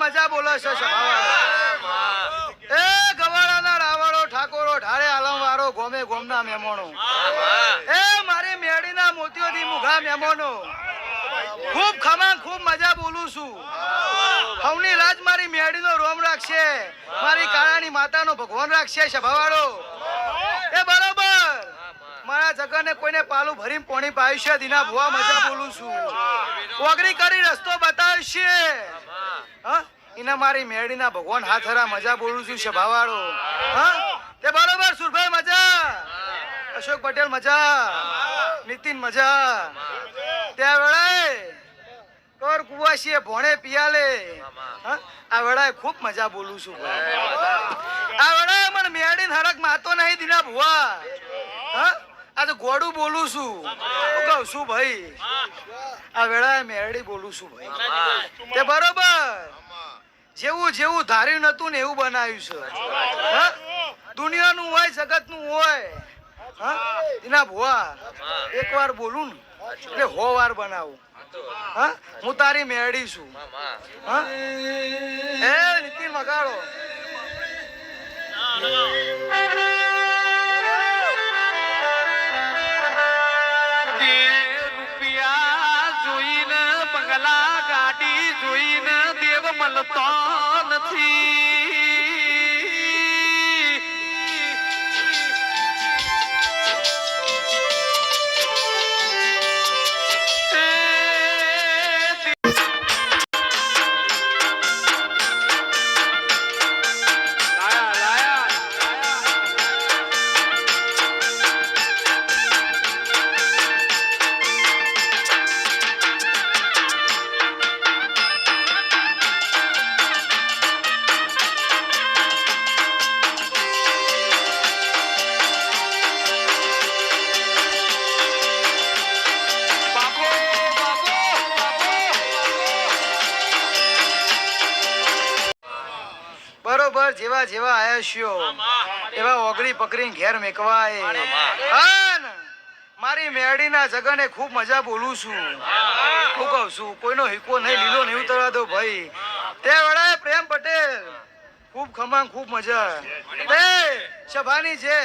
મજા બોલો છો એ ગવાળાના રાવળો ઠાકોરો ઢારે આલમ વાળો ગોમે ગોમના મેમોનો એ મારી મેડીના મોતીઓથી મુઘા મેમોનો ખૂબ ખમા ખૂબ મજા બોલું છું હવની રાજ મારી મેડીનો રોમ રાખશે મારી કાળાની માતાનો ભગવાન રાખશે સભાવાળો એ બરોબર મારા જગને કોઈને પાલું ભરીને પોણી પાયું છે દીના ભુવા મજા બોલું છું ઓગરી કરી રસ્તો બતાવશે હા ઇના મારી મેડીના ભગવાન હાથરા મજા બોલું છું સભાવાળો હા તે બરોબર સુરભાઈ મજા અશોક પટેલ મજા નીતિન મજા ત્યાં વેળાએ કોર કુવાસીએ ભોણે પિયાલે હા આ વેળાએ ખૂબ મજા બોલું છું આ વેળાએ મને મેડીન હરક માતો નહીં દીના ભુવા હા આ તો ગોડું બોલું છું હું કહું છું ભાઈ આ વેળાએ મેરડી બોલું છું ભાઈ તે બરોબર જેવું જેવું ધાર્યું નતું ને એવું બનાવ્યું છે હા દુનિયાનું હોય જગતનું હોય હા એના ભુવા એકવાર બોલું ને એટલે 100 વાર બનાવું હા હું તારી મેરડી છું હા એ નીતિન વગાડો જોઈને દેવ મળતો નથી બરોબર જેવા જેવા આયા છો એવા ઓગળી પકડીને ઘેર મેકવાય મારી મેડીના જગને ખૂબ મજા બોલું છું હું કહું છું કોઈનો હિકો નહીં લીલો નહીં ઉતરવા દો ભાઈ તે વડાએ પ્રેમ પટેલ ખૂબ ખમા ખૂબ મજા તે સભાની છે